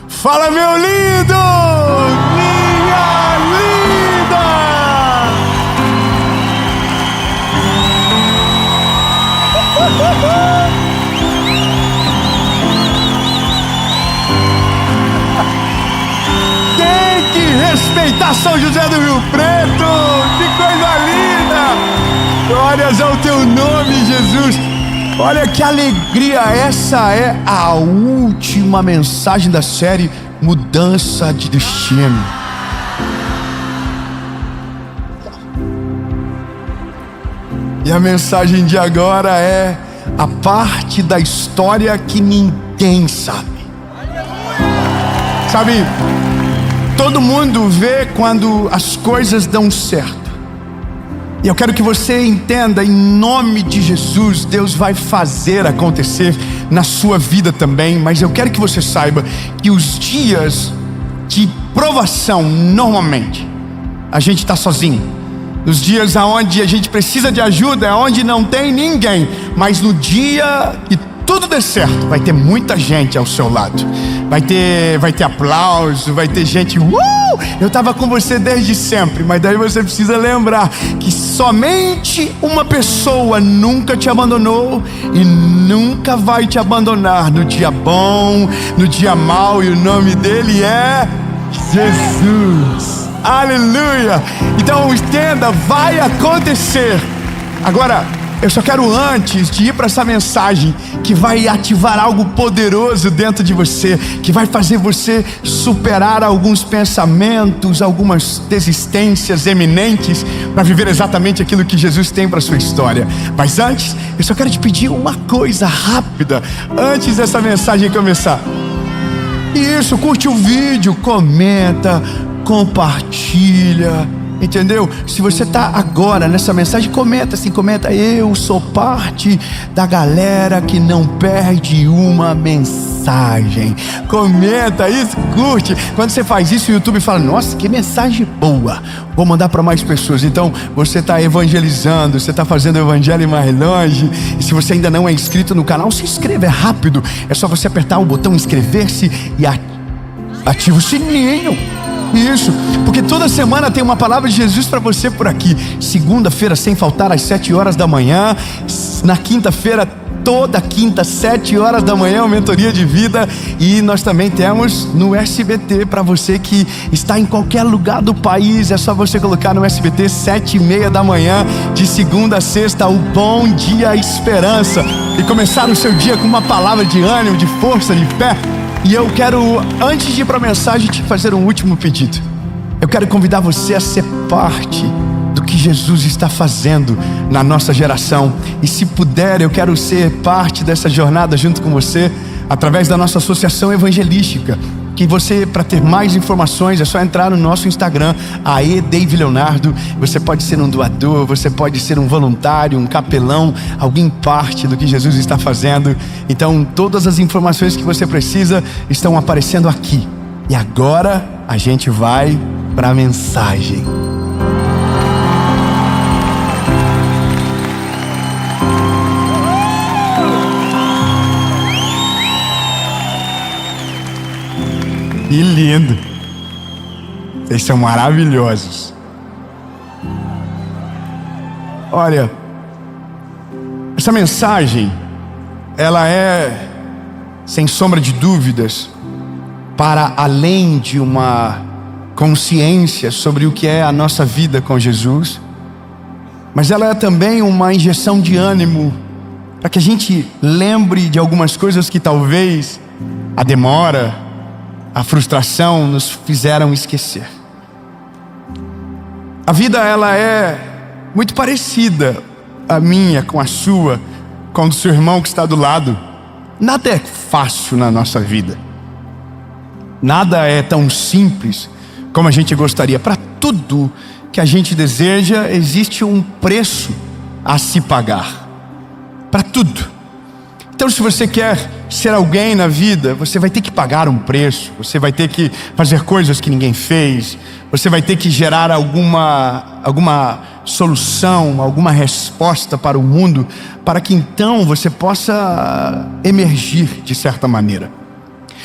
Fala, meu lindo! Minha linda! Tem que respeitar São José do Rio Preto! Que coisa linda! Glórias ao teu nome, Jesus! Olha que alegria, essa é a última mensagem da série Mudança de Destino. E a mensagem de agora é a parte da história que ninguém sabe. Sabe, todo mundo vê quando as coisas dão certo. E eu quero que você entenda, em nome de Jesus, Deus vai fazer acontecer na sua vida também. Mas eu quero que você saiba que os dias de provação, normalmente, a gente está sozinho. Nos dias onde a gente precisa de ajuda, é onde não tem ninguém. Mas no dia que tudo der certo, vai ter muita gente ao seu lado. Vai ter aplauso, vai ter gente. Eu estava com você desde sempre. Mas daí você precisa lembrar que somente uma pessoa nunca te abandonou e nunca vai te abandonar no dia bom, no dia mau, e o nome dele é Jesus. Aleluia! Então entenda, vai acontecer. Agora, eu só quero, antes de ir para essa mensagem que vai ativar algo poderoso dentro de você, que vai fazer você superar alguns pensamentos, algumas desistências eminentes, para viver exatamente aquilo que Jesus tem para a sua história. Mas antes, eu só quero te pedir uma coisa rápida, antes dessa mensagem começar. Isso, curte o vídeo, comenta, compartilha. Entendeu? Se você está agora nessa mensagem, comenta assim, comenta: eu sou parte da galera que não perde uma mensagem. Comenta isso, curte. Quando você faz isso, o YouTube fala: nossa, que mensagem boa, vou mandar para mais pessoas. Então você está evangelizando, você está fazendo o evangelho mais longe. E se você ainda não é inscrito no canal, se inscreva, é rápido. É só você apertar o botão inscrever-se e ativa o sininho. Isso, porque toda semana tem uma palavra de Jesus para você por aqui. Segunda-feira, sem faltar, às 7 horas da manhã. Na quinta-feira, toda quinta, 7 horas da manhã, uma mentoria de vida. E nós também temos no SBT, para você que está em qualquer lugar do país. É só você colocar no SBT, 7h30 da manhã, de segunda a sexta, o Bom Dia Esperança. E começar o seu dia com uma palavra de ânimo, de força, de fé. E eu quero, antes de ir para a mensagem, te fazer um último pedido. Eu quero convidar você a ser parte do que Jesus está fazendo na nossa geração. E se puder, eu quero ser parte dessa jornada junto com você, através da nossa associação evangelística. Que você, para ter mais informações, é só entrar no nosso Instagram, Dave Leonardo. Você pode ser um doador, você pode ser um voluntário, um capelão, alguém parte do que Jesus está fazendo. Então todas as informações que você precisa estão aparecendo aqui. E agora a gente vai para a mensagem. Que lindo! Vocês são maravilhosos. Olha, essa mensagem, ela é, sem sombra de dúvidas, para além de uma consciência sobre o que é a nossa vida com Jesus, mas ela é também uma injeção de ânimo para que a gente lembre de algumas coisas que talvez a demora, a frustração nos fizeram esquecer. A vida, ela é muito parecida, a minha com a sua, com o do seu irmão que está do lado. Nada é fácil na nossa vida. Nada é tão simples como a gente gostaria. Para tudo que a gente deseja, existe um preço a se pagar. Para tudo. Então, se você quer ser alguém na vida, você vai ter que pagar um preço. Você vai ter que fazer coisas que ninguém fez. Você vai ter que gerar alguma solução, alguma resposta para o mundo, para que então você possa emergir de certa maneira.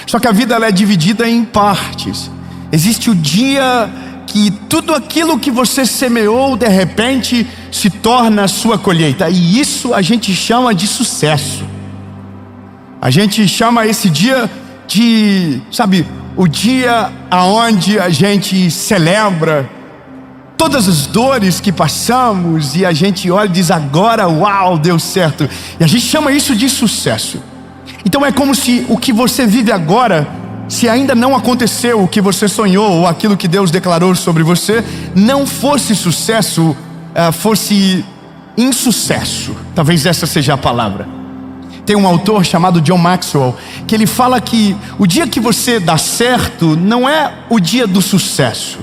Só que a vida ela é dividida em partes. Existe o dia que tudo aquilo que você semeou, de repente, se torna a sua colheita. E isso a gente chama de sucesso. A gente chama esse dia de, o dia aonde a gente celebra todas as dores que passamos e a gente olha e diz: agora, uau, deu certo. E a gente chama isso de sucesso. Então é como se o que você vive agora, se ainda não aconteceu o que você sonhou ou aquilo que Deus declarou sobre você, não fosse sucesso, fosse insucesso. Talvez essa seja a palavra. Tem um autor chamado John Maxwell que ele fala que o dia que você dá certo não é o dia do sucesso.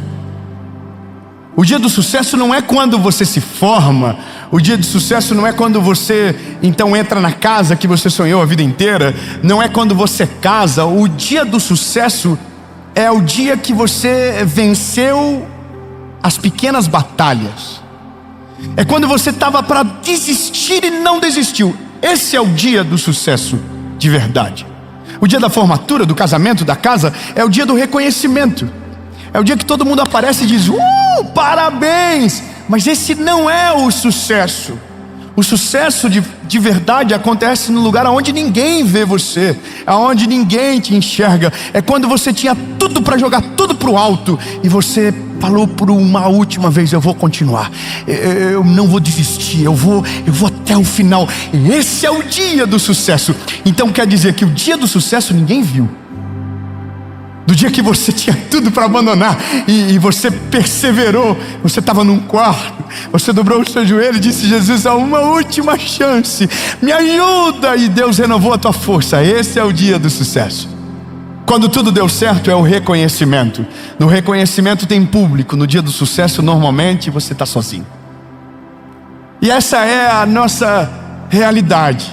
O dia do sucesso não é quando você se forma. O dia do sucesso não é quando você então entra na casa que você sonhou a vida inteira. Não é quando você casa. O dia do sucesso é o dia que você venceu as pequenas batalhas. É quando você estava para desistir e não desistiu. Esse é o dia do sucesso de verdade. O dia da formatura, do casamento, da casa, é o dia do reconhecimento. É o dia que todo mundo aparece e diz: parabéns! Mas esse não é o sucesso. O sucesso de verdade acontece no lugar onde ninguém vê você, aonde ninguém te enxerga. É quando você tinha tudo para jogar tudo para o alto e você falou por uma última vez: eu vou continuar, eu não vou desistir, eu vou até o final. Esse é o dia do sucesso. Então quer dizer que o dia do sucesso ninguém viu. Do dia que você tinha tudo para abandonar e você perseverou, você estava num quarto, você dobrou o seu joelho e disse: Jesus, há uma última chance, me ajuda, e Deus renovou a tua força. Esse é o dia do sucesso. Quando tudo deu certo é o reconhecimento. No reconhecimento tem público. No dia do sucesso normalmente você está sozinho. E essa é a nossa realidade.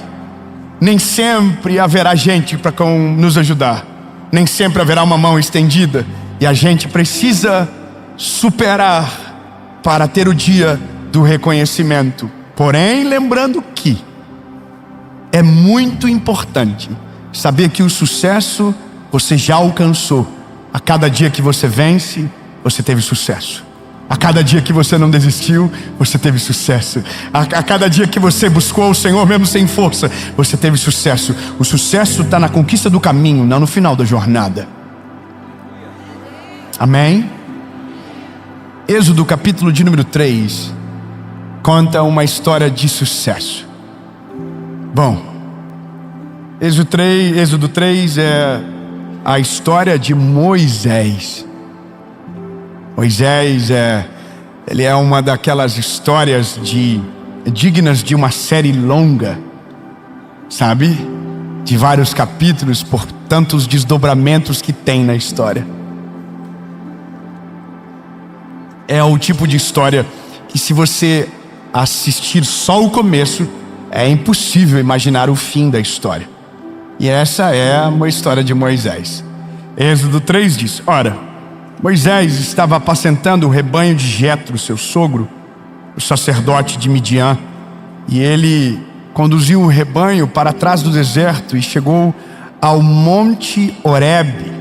Nem sempre haverá gente para nos ajudar. Nem sempre haverá uma mão estendida. E a gente precisa superar para ter o dia do reconhecimento. Porém, lembrando que é muito importante saber que o sucesso você já alcançou. A cada dia que você vence, você teve sucesso. A cada dia que você não desistiu, você teve sucesso. A cada dia que você buscou o Senhor mesmo sem força, você teve sucesso. O sucesso está na conquista do caminho, não no final da jornada. Amém? Êxodo capítulo de número 3 conta uma história de sucesso. Bom, Êxodo 3 é a história de Moisés. Moisés ele é uma daquelas histórias dignas de uma série longa, sabe? De vários capítulos, por tantos desdobramentos que tem na história. É o tipo de história que, se você assistir só o começo, é impossível imaginar o fim da história. E essa é uma história de Moisés. Êxodo 3 diz: ora, Moisés estava apacentando o rebanho de Jetro, seu sogro, o sacerdote de Midian, e ele conduziu o rebanho para trás do deserto e chegou ao monte Horebe,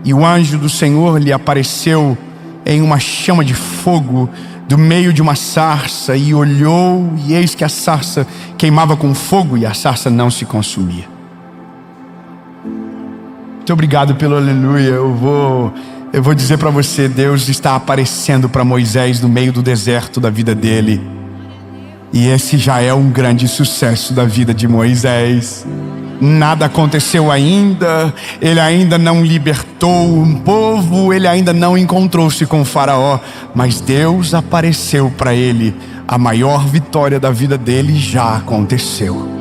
e o anjo do Senhor lhe apareceu em uma chama de fogo do meio de uma sarça, e olhou, e eis que a sarça queimava com fogo e a sarça não se consumia. Muito obrigado pelo aleluia. Eu vou dizer para você, Deus está aparecendo para Moisés no meio do deserto da vida dele. E esse já é um grande sucesso da vida de Moisés. Nada aconteceu ainda, ele ainda não libertou um povo, ele ainda não encontrou-se com o faraó, mas Deus apareceu para ele. A maior vitória da vida dele já aconteceu.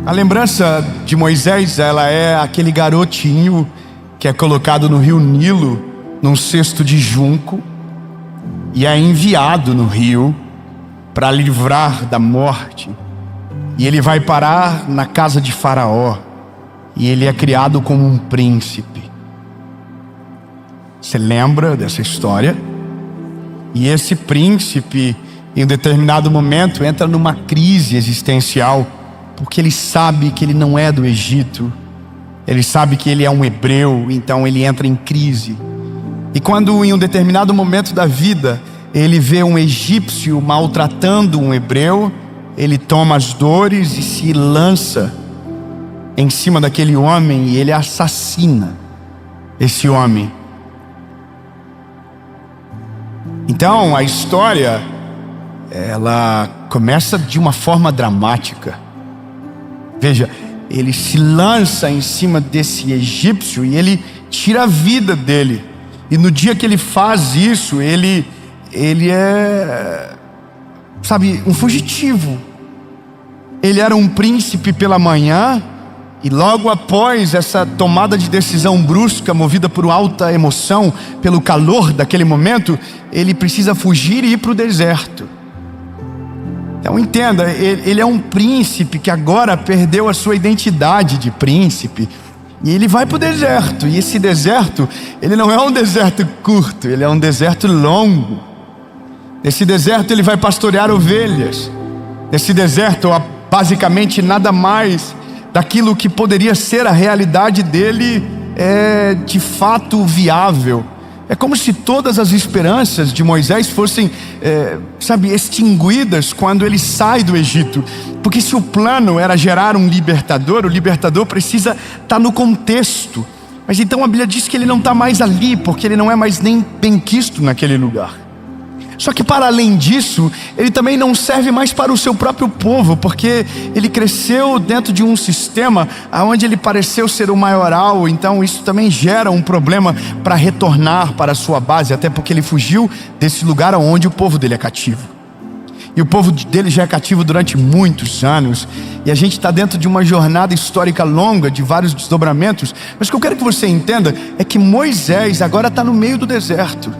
A lembrança de Moisés, ela é aquele garotinho que é colocado no rio Nilo, num cesto de junco, e é enviado no rio para livrar da morte. E ele vai parar na casa de Faraó, e ele é criado como um príncipe. Você lembra dessa história? E esse príncipe, em um determinado momento, entra numa crise existencial, porque ele sabe que ele não é do Egito, ele sabe que ele é um hebreu, então ele entra em crise. E quando em um determinado momento da vida ele vê um egípcio maltratando um hebreu, ele toma as dores e se lança em cima daquele homem e ele assassina esse homem. Então a história, ela começa de uma forma dramática. Veja, ele se lança em cima desse egípcio e ele tira a vida dele. E no dia que ele faz isso, ele é, um fugitivo. Ele era um príncipe pela manhã, e logo após essa tomada de decisão brusca, movida por alta emoção, pelo calor daquele momento, ele precisa fugir e ir para o deserto. Então entenda, ele é um príncipe que agora perdeu a sua identidade de príncipe, e ele vai para o deserto. E esse deserto, ele não é um deserto curto, ele é um deserto longo. Nesse deserto ele vai pastorear ovelhas. Nesse deserto, basicamente nada mais daquilo que poderia ser a realidade dele é de fato viável. É como se todas as esperanças de Moisés fossem, extinguidas quando ele sai do Egito. Porque se o plano era gerar um libertador, o libertador precisa estar no contexto. Mas então a Bíblia diz que ele não está mais ali, porque ele não é mais nem benquisto naquele lugar. Só que para além disso, ele também não serve mais para o seu próprio povo, porque ele cresceu dentro de um sistema onde ele pareceu ser o maioral. Então isso também gera um problema para retornar para a sua base, até porque ele fugiu desse lugar onde o povo dele é cativo. E o povo dele já é cativo durante muitos anos, e a gente está dentro de uma jornada histórica longa, de vários desdobramentos. Mas o que eu quero que você entenda é que Moisés agora está no meio do deserto.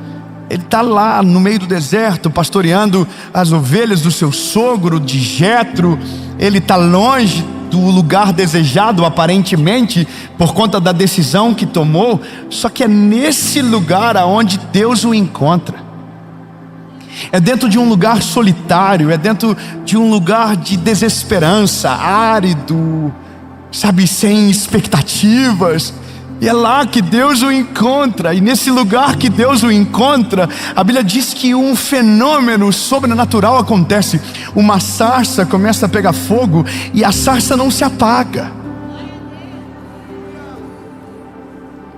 Ele está lá no meio do deserto, pastoreando as ovelhas do seu sogro, de Jetro. Ele está longe do lugar desejado, aparentemente, por conta da decisão que tomou. Só que é nesse lugar aonde Deus o encontra. É dentro de um lugar solitário, é dentro de um lugar de desesperança, árido, sem expectativas. E é lá que Deus o encontra. E nesse lugar que Deus o encontra, a Bíblia diz que um fenômeno sobrenatural acontece. Uma sarça começa a pegar fogo e a sarça não se apaga.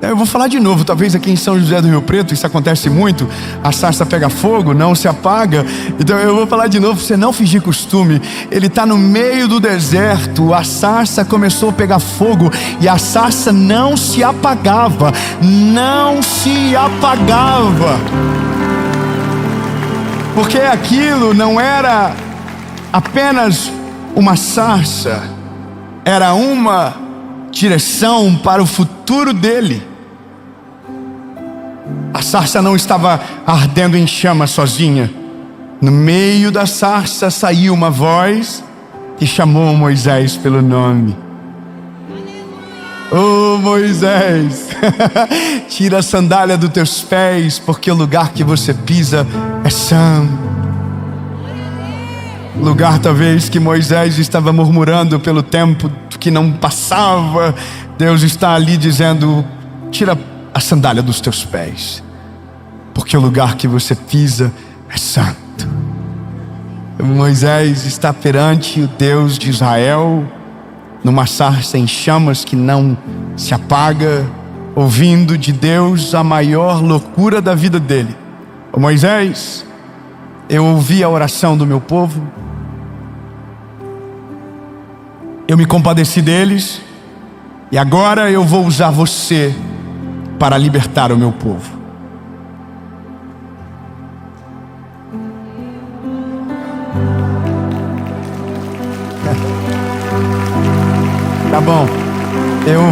Eu vou falar de novo, talvez aqui em São José do Rio Preto isso acontece muito. A sarça pega fogo, não se apaga. Então eu vou falar de novo, para você não fingir costume. Ele está no meio do deserto, a sarça começou a pegar fogo e a sarça não se apagava. Não se apagava. Porque aquilo não era apenas uma sarça, era uma direção para o futuro dele. A sarça não estava ardendo em chama sozinha. No meio da sarça saiu uma voz que chamou Moisés pelo nome. Oh Moisés, tira a sandália dos teus pés, porque o lugar que você pisa é santo. Lugar talvez que Moisés estava murmurando pelo tempo que não passava. Deus está ali dizendo: tira a sandália dos teus pés, porque o lugar que você pisa é santo. Moisés está perante o Deus de Israel, numa sarça em chamas que não se apaga, ouvindo de Deus a maior loucura da vida dele. Ô Moisés, eu ouvi a oração do meu povo, eu me compadeci deles, e agora eu vou usar você para libertar o meu povo. Tá bom, eu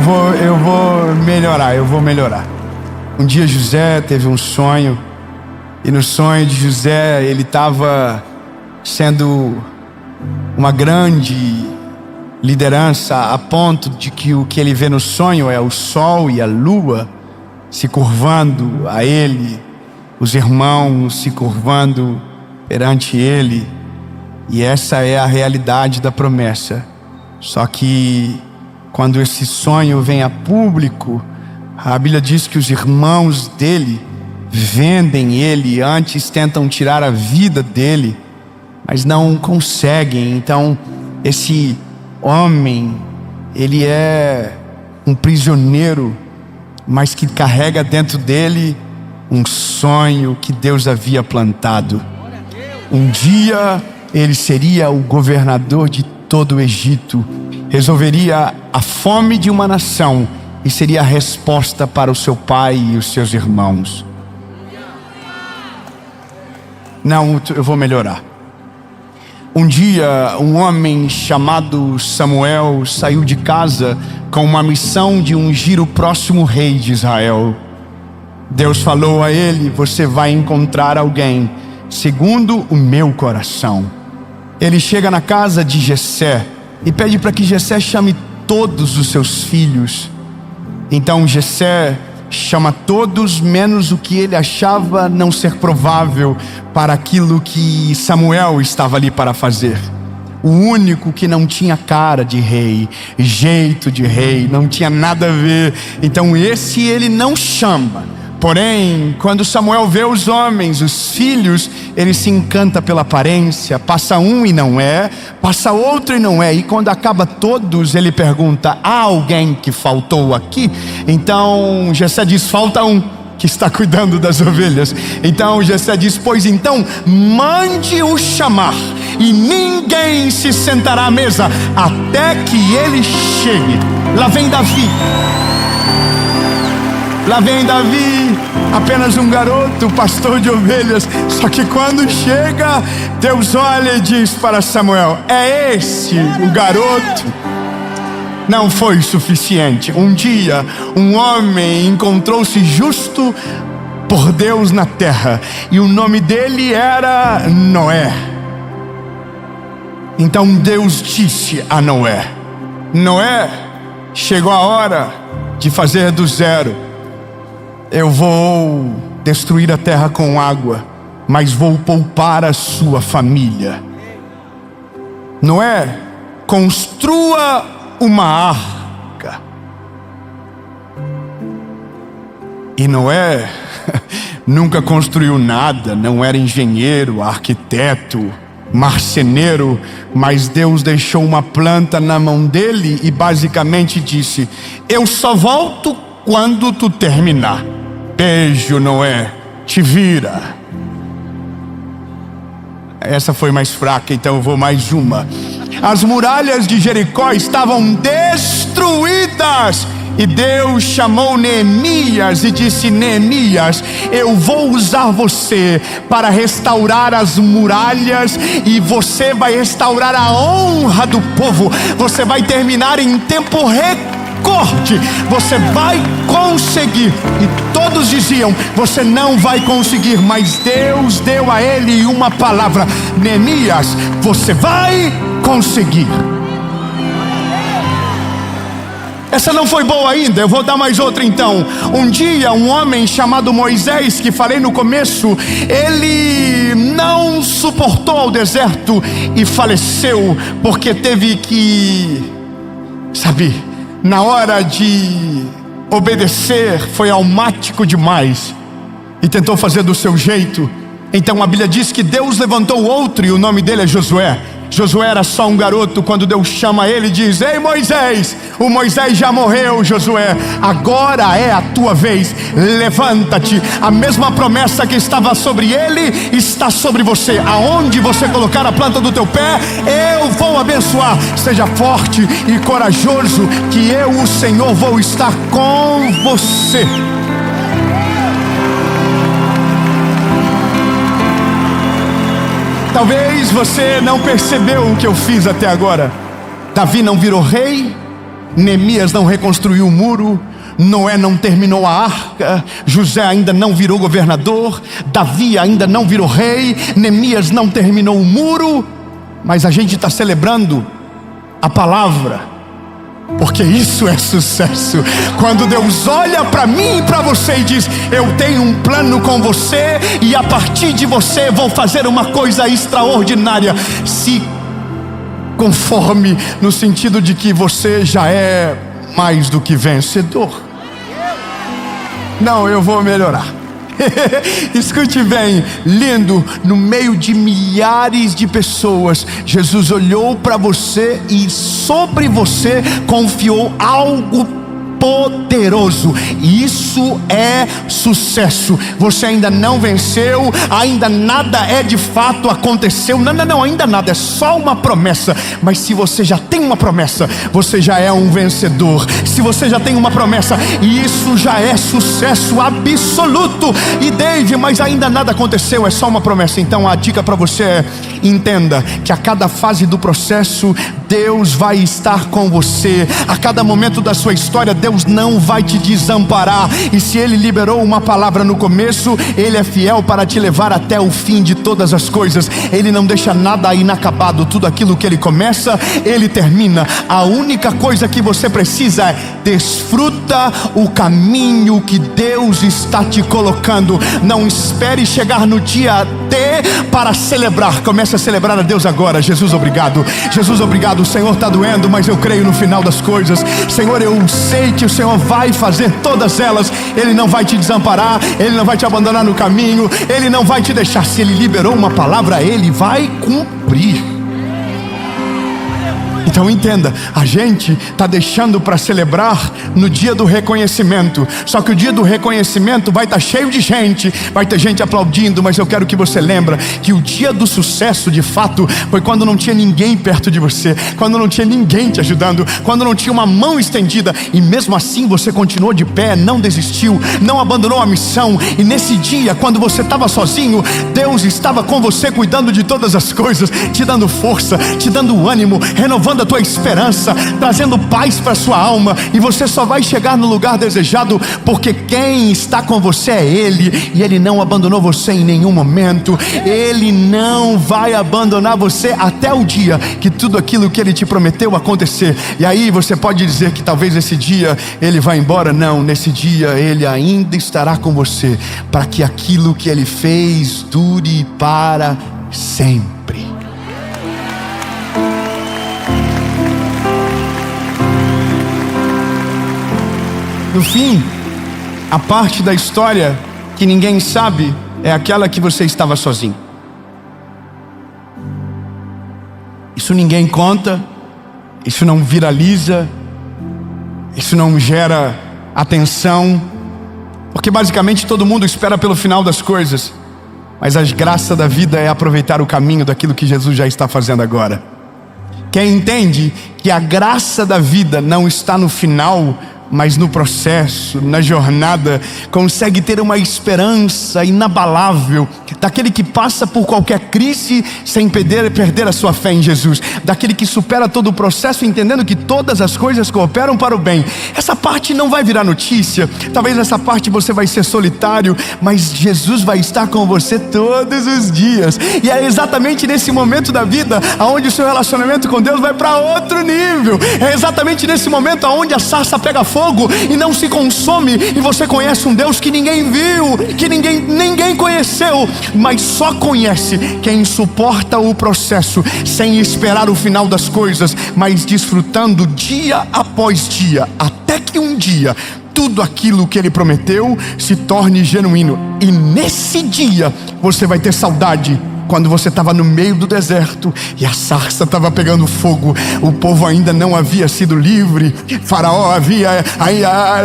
vou melhorar. Um dia José teve um sonho, e no sonho de José ele estava sendo uma grande liderança, a ponto de que o que ele vê no sonho é o sol e a lua se curvando a ele, os irmãos se curvando perante ele. E essa é a realidade da promessa Só que quando esse sonho vem a público, a Bíblia diz que os irmãos dele vendem ele, antes tentam tirar a vida dele, mas não conseguem. Então esse homem, ele é um prisioneiro, mas que carrega dentro dele um sonho que Deus havia plantado. Um dia ele seria o governador de todo o Egito, resolveria a fome de uma nação e seria a resposta para o seu pai e os seus irmãos. Não, eu vou melhorar. Um dia, um homem chamado Samuel saiu de casa com uma missão de ungir o próximo rei de Israel. Deus falou a ele: você vai encontrar alguém segundo o meu coração. Ele chega na casa de Jessé e pede para que Jessé chame todos os seus filhos. Então Jessé chama todos, menos o que ele achava não ser provável para aquilo que Samuel estava ali para fazer. O único que não tinha cara de rei, jeito de rei, não tinha nada a ver. Então esse ele não chama. Porém, quando Samuel vê os homens, os filhos, ele se encanta pela aparência. Passa um e não é, passa outro e não é. E quando acaba todos, ele pergunta: há alguém que faltou aqui? Então Jessé diz: falta um que está cuidando das ovelhas. Então Jessé diz: pois então mande-o chamar, e ninguém se sentará à mesa até que ele chegue. Lá vem Davi. Lá vem Davi, apenas um garoto, pastor de ovelhas. Só que quando chega, Deus olha e diz para Samuel: é esse o garoto? Não foi suficiente. Um dia, um homem encontrou-se justo por Deus na terra, e o nome dele era Noé. Então Deus disse a Noé: Noé, chegou a hora de fazer do zero. Eu vou destruir a terra com água, mas vou poupar a sua família. Noé, construa uma arca. E Noé nunca construiu nada, não era engenheiro, arquiteto, marceneiro, mas Deus deixou uma planta na mão dele e basicamente disse: eu só volto quando tu terminar. Beijo, Noé, te vira. Essa foi mais fraca, então eu vou mais uma. As muralhas de Jericó estavam destruídas, e Deus chamou Neemias e disse: Neemias, eu vou usar você para restaurar as muralhas, e você vai restaurar a honra do povo. Você vai terminar em tempo recorde. Você vai conseguir. E todos diziam: você não vai conseguir. Mas Deus deu a ele uma palavra: Neemias, você vai conseguir. Essa não foi boa ainda, eu vou dar mais outra então. Um dia, um homem chamado Moisés, que falei no começo, ele não suportou o deserto e faleceu, porque teve que, na hora de obedecer, foi almático demais e tentou fazer do seu jeito. Então a Bíblia diz que Deus levantou outro, e o nome dele é Josué. Josué era só um garoto. Quando Deus chama ele, diz: ei Moisés, o Moisés já morreu, Josué, agora é a tua vez, levanta-te. A mesma promessa que estava sobre ele está sobre você. Aonde você colocar a planta do teu pé, eu vou abençoar. Seja forte e corajoso, que eu, o Senhor, vou estar com você. Talvez você não percebeu o que eu fiz até agora. Davi não virou rei, Neemias não reconstruiu o muro, Noé não terminou a arca, José ainda não virou governador, Davi ainda não virou rei, Neemias não terminou o muro. Mas a gente está celebrando a palavra, porque isso é sucesso. Quando Deus olha para mim e para você e diz: eu tenho um plano com você, e a partir de você vou fazer uma coisa extraordinária. Se conforme, no sentido de que você já é mais do que vencedor. Não, eu vou melhorar. Escute bem, lindo, no meio de milhares de pessoas, Jesus olhou para você e sobre você confiou algo poderoso. Isso é sucesso. Você ainda não venceu, ainda nada é de fato aconteceu. Não, ainda nada, é só uma promessa. Mas se você já tem uma promessa, você já é um vencedor. Se você já tem uma promessa, isso já é sucesso absoluto. E Dave, mas ainda nada aconteceu, é só uma promessa. Então a dica para você é: entenda que a cada fase do processo Deus vai estar com você. A cada momento da sua história Deus não vai te desamparar. E se Ele liberou uma palavra no começo, Ele é fiel para te levar até o fim de todas as coisas. Ele não deixa nada inacabado. Tudo aquilo que Ele começa, Ele termina. A única coisa que você precisa é: desfruta o caminho que Deus está te colocando. Não espere chegar no dia D para celebrar. Comece a celebrar a Deus agora. Jesus, obrigado. Jesus, obrigado. O Senhor está doendo, mas eu creio no final das coisas. Senhor, eu sei que o Senhor vai fazer todas elas. Ele não vai te desamparar, Ele não vai te abandonar no caminho, Ele não vai te deixar. Se Ele liberou uma palavra, Ele vai cumprir. Então entenda, a gente está deixando para celebrar no dia do reconhecimento. Só que o dia do reconhecimento vai estar cheio de gente, vai ter gente aplaudindo, mas eu quero que você lembre que o dia do sucesso de fato foi quando não tinha ninguém perto de você, quando não tinha ninguém te ajudando, quando não tinha uma mão estendida, e mesmo assim você continuou de pé, não desistiu, não abandonou a missão. E nesse dia, quando você estava sozinho, Deus estava com você, cuidando de todas as coisas, te dando força, te dando ânimo, renovando a tua esperança, trazendo paz para sua alma. E você só vai chegar no lugar desejado porque quem está com você é Ele, e Ele não abandonou você em nenhum momento. Ele não vai abandonar você até o dia que tudo aquilo que Ele te prometeu acontecer. E aí você pode dizer que talvez esse dia Ele vai embora. Não, nesse dia Ele ainda estará com você, para que aquilo que Ele fez dure para sempre. No fim, a parte da história que ninguém sabe é aquela que você estava sozinho. Isso ninguém conta, isso não viraliza, isso não gera atenção, porque basicamente todo mundo espera pelo final das coisas. Mas a graça da vida é aproveitar o caminho daquilo que Jesus já está fazendo agora. Quem entende que a graça da vida não está no final, mas no processo, na jornada, consegue ter uma esperança inabalável, daquele que passa por qualquer crise sem perder a sua fé em Jesus, daquele que supera todo o processo entendendo que todas as coisas cooperam para o bem. Essa parte não vai virar notícia, talvez nessa parte você vai ser solitário, mas Jesus vai estar com você todos os dias. E é exatamente nesse momento da vida onde o seu relacionamento com Deus vai para outro nível. É exatamente nesse momento onde a sarça pega fogo e não se consome, e você conhece um Deus que ninguém viu, que ninguém conheceu, mas só conhece quem suporta o processo sem esperar o final das coisas, mas desfrutando dia após dia, até que um dia tudo aquilo que Ele prometeu se torne genuíno. E nesse dia você vai ter saudade quando você estava no meio do deserto e a sarça estava pegando fogo, o povo ainda não havia sido livre, Faraó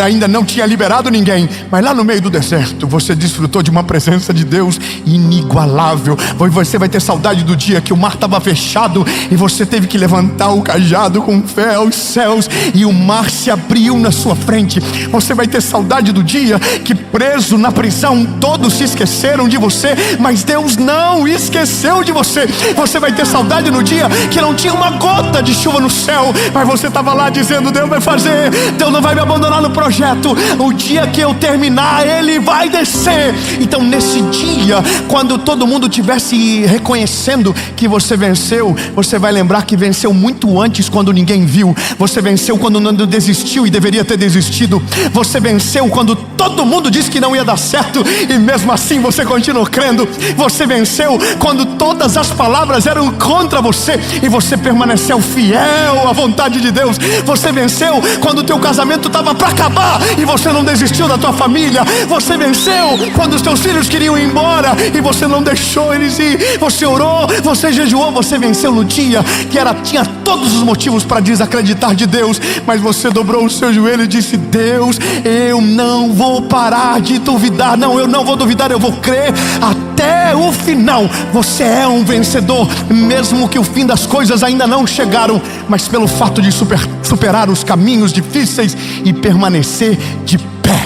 ainda não tinha liberado ninguém, mas lá no meio do deserto você desfrutou de uma presença de Deus inigualável. Você vai ter saudade do dia que o mar estava fechado e você teve que levantar o cajado com fé aos céus e o mar se abriu na sua frente. Você vai ter saudade do dia que, preso na prisão, todos se esqueceram de você, mas Deus não esqueceu de você. Você vai ter saudade no dia que não tinha uma gota de chuva no céu, mas você estava lá dizendo: Deus vai fazer, Deus não vai me abandonar no projeto, o dia que eu terminar Ele vai descer. Então nesse dia, quando todo mundo estiver se reconhecendo que você venceu, você vai lembrar que venceu muito antes, quando ninguém viu. Você venceu quando não desistiu e deveria ter desistido. Você venceu quando todo mundo disse que não ia dar certo e mesmo assim você continua crendo. Você venceu quando quando todas as palavras eram contra você e você permaneceu fiel à vontade de Deus. Você venceu quando o teu casamento estava para acabar e você não desistiu da tua família. Você venceu quando os teus filhos queriam ir embora e você não deixou eles ir. Você orou, você jejuou, você venceu no dia que tinha todos os motivos para desacreditar de Deus, mas você dobrou o seu joelho e disse: Deus, eu não vou parar de duvidar. Não, eu não vou duvidar, eu vou crer até o final. Você é um vencedor, mesmo que o fim das coisas ainda não chegaram, mas pelo fato de superar os caminhos difíceis e permanecer de pé.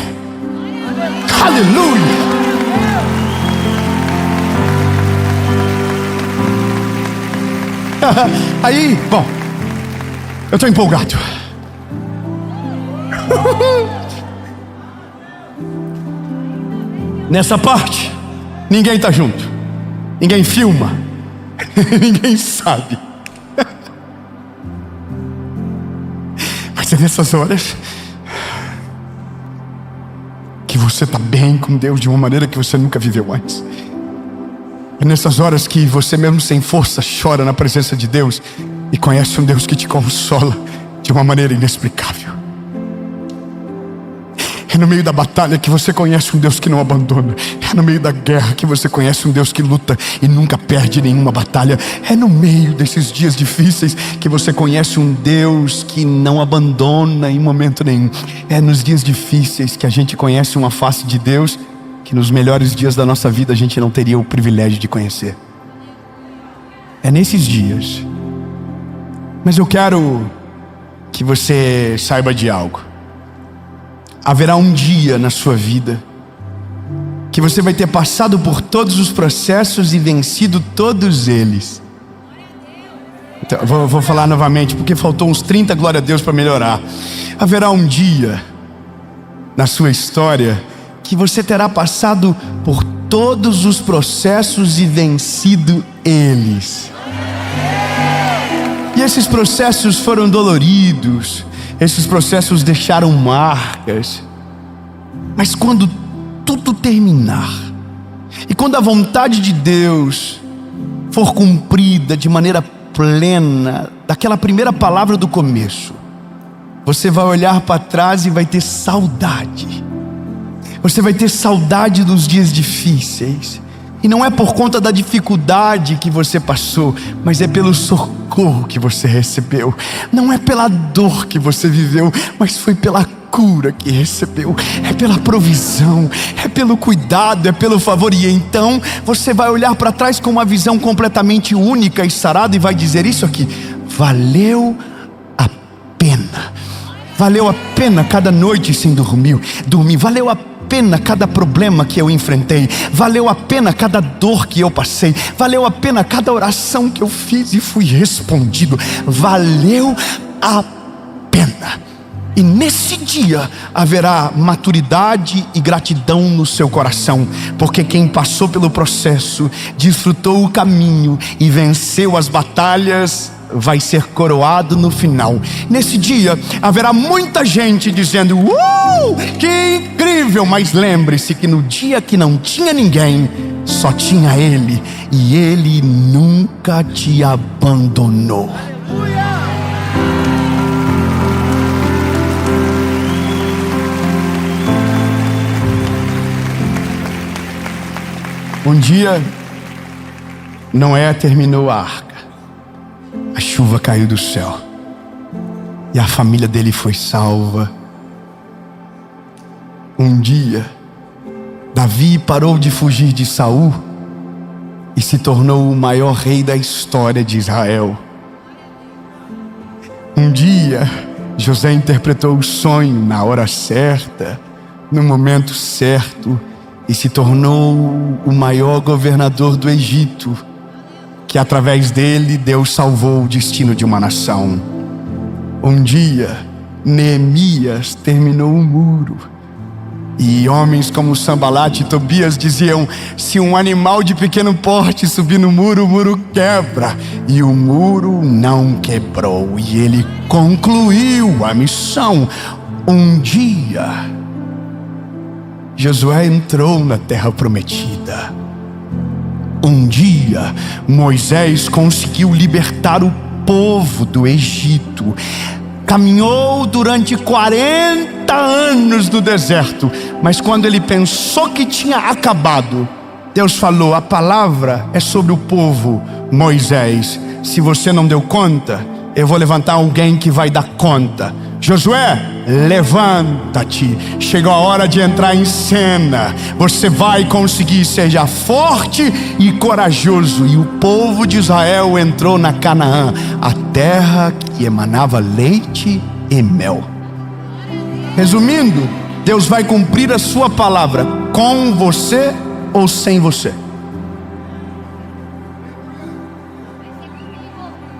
Aleluia! Aí, bom, eu estou empolgado. Nessa parte, ninguém está junto, ninguém filma, ninguém sabe. Mas é nessas horas que você está bem com Deus de uma maneira que você nunca viveu antes. É nessas horas que você, mesmo sem força, chora na presença de Deus e conhece um Deus que te consola de uma maneira inexplicável. É no meio da batalha que você conhece um Deus que não abandona. É no meio da guerra que você conhece um Deus que luta e nunca perde nenhuma batalha. É no meio desses dias difíceis que você conhece um Deus que não abandona em momento nenhum. É nos dias difíceis que a gente conhece uma face de Deus que nos melhores dias da nossa vida a gente não teria o privilégio de conhecer. É nesses dias. Mas eu quero que você saiba de algo. Haverá um dia na sua vida que você vai ter passado por todos os processos e vencido todos eles. Então, vou falar novamente, porque faltou uns 30 glória a Deus para melhorar. Haverá um dia na sua história que você terá passado por todos os processos e vencido eles. E esses processos foram doloridos, esses processos deixaram marcas. Mas quando tudo terminar, e quando a vontade de Deus for cumprida de maneira plena, daquela primeira palavra do começo, você vai olhar para trás e vai ter saudade. Você vai ter saudade dos dias difíceis. E não é por conta da dificuldade que você passou, mas é pelo socorro que você recebeu. Não é pela dor que você viveu, mas foi pela cura que recebeu. É pela provisão, é pelo cuidado, é pelo favor. E então você vai olhar para trás com uma visão completamente única e sarada e vai dizer isso aqui: valeu a pena. Valeu a pena cada noite sem dormir. Valeu a pena cada problema que eu enfrentei. Valeu a pena cada dor que eu passei. Valeu a pena cada oração que eu fiz e fui respondido. Valeu a pena. E nesse dia haverá maturidade e gratidão no seu coração, porque quem passou pelo processo, desfrutou o caminho e venceu as batalhas, vai ser coroado no final. Nesse dia haverá muita gente dizendo: que incrível! Mas lembre-se que no dia que não tinha ninguém, só tinha Ele, e Ele nunca te abandonou. Um dia Noé terminou a arca. A chuva caiu do céu e a família dele foi salva. Um dia Davi parou de fugir de Saul e se tornou o maior rei da história de Israel. Um dia José interpretou o sonho na hora certa, no momento certo, e se tornou o maior governador do Egito, que através dele Deus salvou o destino de uma nação. Um dia Neemias terminou o muro, e homens como Sambalat e Tobias diziam: se um animal de pequeno porte subir no muro, o muro quebra. E o muro não quebrou, e ele concluiu a missão. Um dia Josué entrou na terra prometida. Um dia, Moisés conseguiu libertar o povo do Egito. Caminhou durante 40 anos no deserto, mas quando ele pensou que tinha acabado, Deus falou: a palavra é sobre o povo, Moisés. Se você não deu conta, eu vou levantar alguém que vai dar conta. Josué, levanta-te, chegou a hora de entrar em cena. Você vai conseguir, seja forte e corajoso. E o povo de Israel entrou na Canaã, a terra que emanava leite e mel. Resumindo, Deus vai cumprir a sua palavra, com você ou sem você.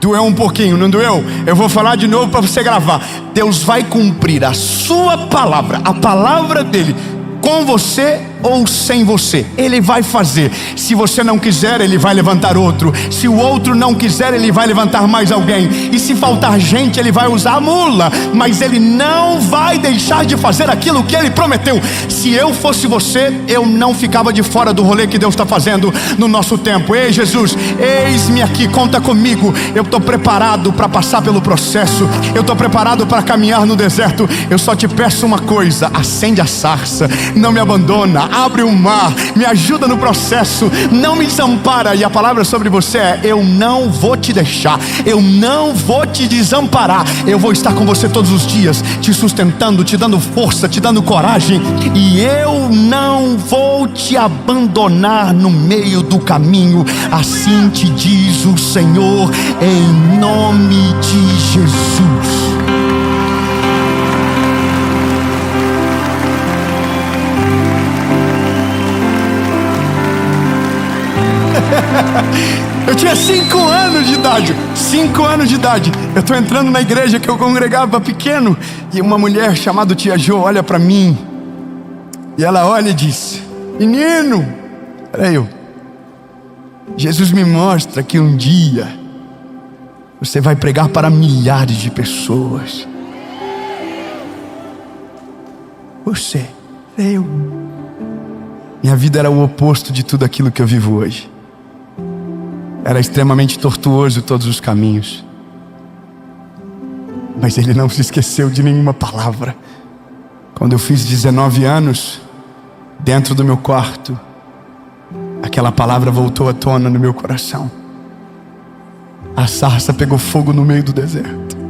Doeu um pouquinho, não doeu? Eu vou falar de novo para você gravar. Deus vai cumprir a sua palavra, a palavra dele, com você ou sem você. Ele vai fazer. Se você não quiser, ele vai levantar outro. Se o outro não quiser, ele vai levantar mais alguém. E se faltar gente, ele vai usar a mula. Mas ele não vai deixar de fazer aquilo que ele prometeu. Se eu fosse você, eu não ficava de fora do rolê que Deus está fazendo no nosso tempo. Ei, Jesus, eis-me aqui, conta comigo. Eu estou preparado para passar pelo processo. Eu estou preparado para caminhar no deserto. Eu só te peço uma coisa: acende a sarça, não me abandona, abre o mar, me ajuda no processo, não me desampara. E a palavra sobre você é: eu não vou te deixar, eu não vou te desamparar. Eu vou estar com você todos os dias, te sustentando, te dando força, te dando coragem. E eu não vou te abandonar no meio do caminho. Assim te diz o Senhor, em nome de Jesus. Eu tinha 5 anos de idade. 5 anos de idade. Eu estou entrando na igreja que eu congregava pequeno, e uma mulher chamada Tia Jo olha para mim, e ela olha e diz: menino, era eu. Jesus me mostra que um dia você vai pregar para milhares de pessoas. Você, eu. Minha vida era o oposto de tudo aquilo que eu vivo hoje. Era extremamente tortuoso todos os caminhos. Mas ele não se esqueceu de nenhuma palavra. Quando eu fiz 19 anos, dentro do meu quarto, aquela palavra voltou à tona no meu coração. A sarça pegou fogo no meio do deserto.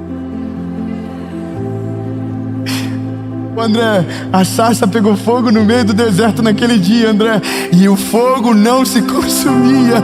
André, a sarça pegou fogo no meio do deserto naquele dia, André. E o fogo não se consumia.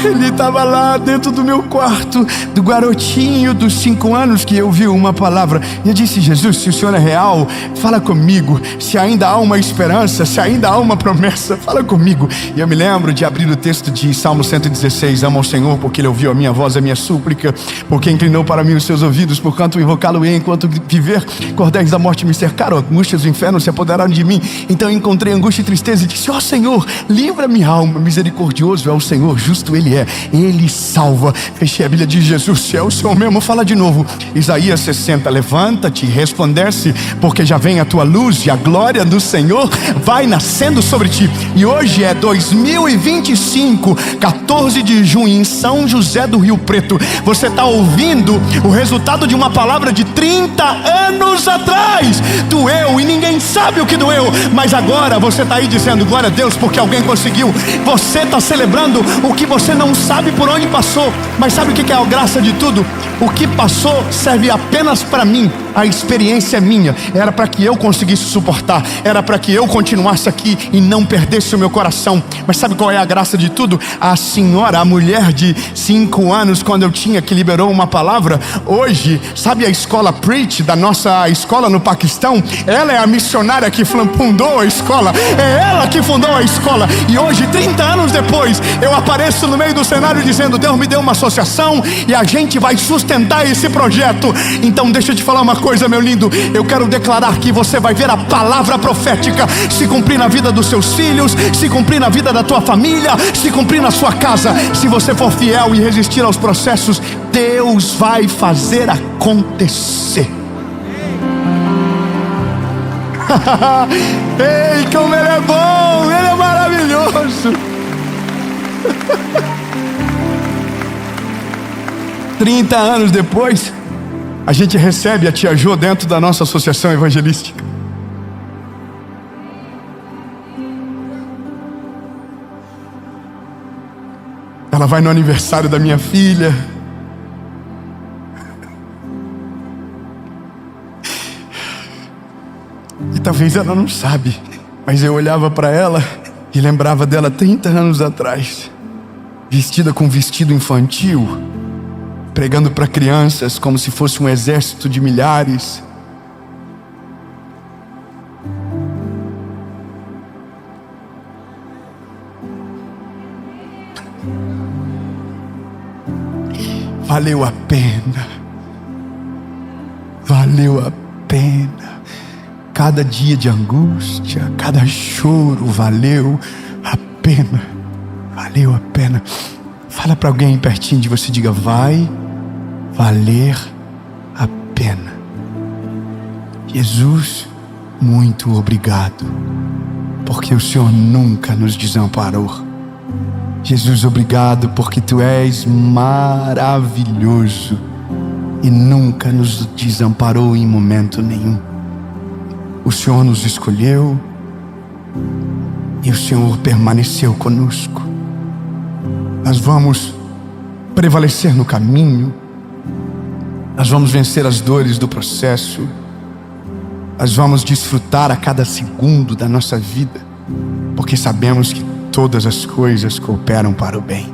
Ele estava lá dentro do meu quarto, do garotinho dos 5 anos, que eu vi uma palavra. E eu disse: Jesus, se o Senhor é real, fala comigo. Se ainda há uma esperança, se ainda há uma promessa, fala comigo. E eu me lembro de abrir o texto de Salmo 116. Amo ao Senhor porque Ele ouviu a minha voz, a minha súplica, porque inclinou para mim os seus ouvidos. Porquanto invocá-lo-ei enquanto viver, cordéis da morte me cercaram, angústias do inferno se apoderaram de mim. Então eu encontrei angústia e tristeza e disse: ó Senhor, livra-me, alma. Misericordioso é o Senhor, justo Ele é, Ele salva. Fechei a Bíblia de Jesus. Se é o Senhor mesmo, fala de novo. Isaías 60, levanta-te, resplandece, porque já vem a tua luz e a glória do Senhor vai nascendo sobre ti. E hoje é 2025, 14 de junho, em São José do Rio Preto. Você está ouvindo o resultado de uma palavra de 30 anos atrás. Doeu e ninguém sabe o que doeu, mas agora você está aí dizendo glória a Deus porque alguém conseguiu. Você está celebrando o que você não sabe por onde passou. Mas sabe o que é a graça de tudo? O que passou serve apenas para mim. A experiência é minha. Era para que eu conseguisse suportar, era para que eu continuasse aqui e não perdesse o meu coração. Mas sabe qual é a graça de tudo? A senhora, a mulher de 5 anos, quando eu tinha, que liberou uma palavra, hoje, sabe a escola Preach da nossa escola no Paquistão? Ela é a missionária que fundou a escola. É ela que fundou a escola. E hoje, 30 anos depois, eu apareço no meio do cenário dizendo: Deus me deu uma associação e a gente vai sustentar esse projeto. Então deixa eu te falar uma coisa, meu lindo. Eu quero declarar que você vai ver a palavra profética se cumprir na vida dos seus filhos, se cumprir na vida da tua família, se cumprir na sua casa. Se você for fiel e resistir aos processos, Deus vai fazer acontecer. Ei, como Ele é bom, Ele é maravilhoso. 30 anos depois, a gente recebe a tia Jô dentro da nossa associação evangelística. Ela vai no aniversário da minha filha. E talvez ela não sabe, mas eu olhava para ela e lembrava dela 30 anos atrás, vestida com vestido infantil, pregando para crianças como se fosse um exército de milhares. Valeu a pena. Valeu a pena. Cada dia de angústia, cada choro, valeu a pena. Valeu a pena. Fala para alguém pertinho de você, diga: vai valer a pena. Jesus, muito obrigado, porque o Senhor nunca nos desamparou. Jesus, obrigado porque Tu és maravilhoso e nunca nos desamparou em momento nenhum. O Senhor nos escolheu e o Senhor permaneceu conosco. Nós vamos prevalecer no caminho, nós vamos vencer as dores do processo, nós vamos desfrutar a cada segundo da nossa vida, porque sabemos que todas as coisas cooperam para o bem.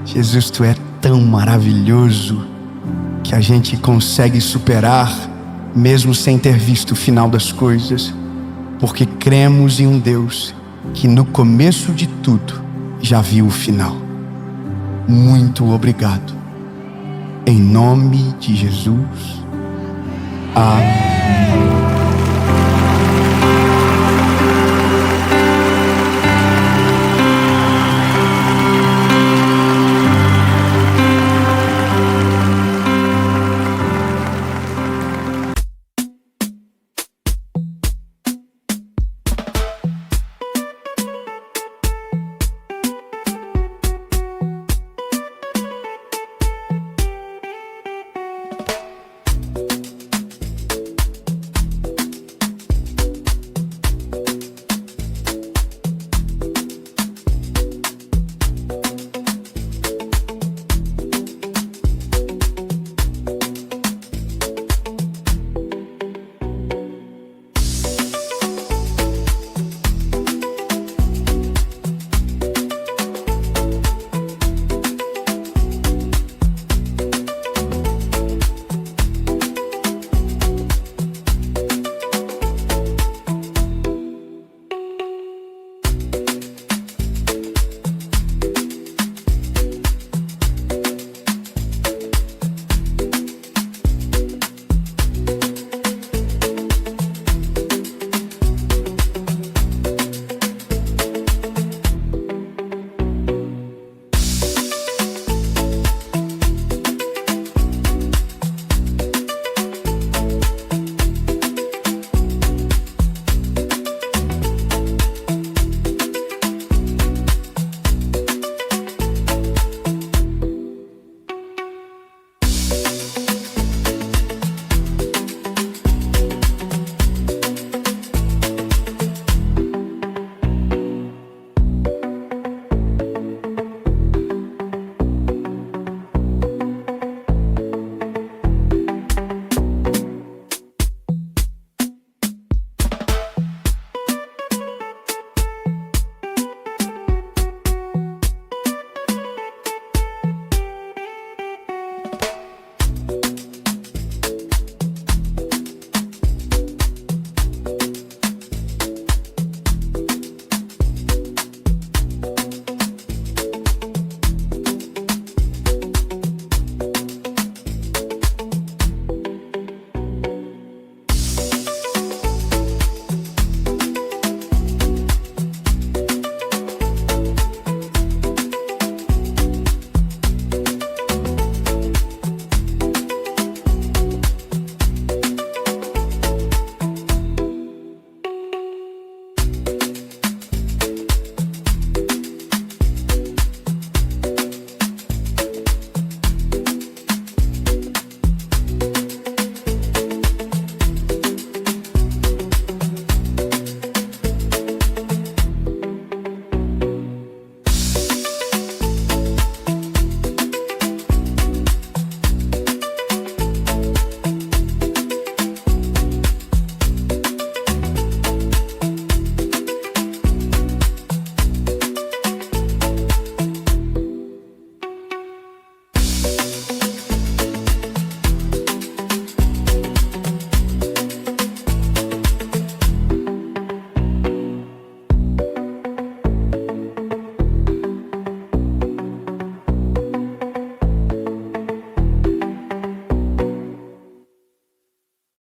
Jesus, Tu é tão maravilhoso que a gente consegue superar mesmo sem ter visto o final das coisas, porque cremos em um Deus que no começo de tudo já viu o final. Muito obrigado. Em nome de Jesus. Amém.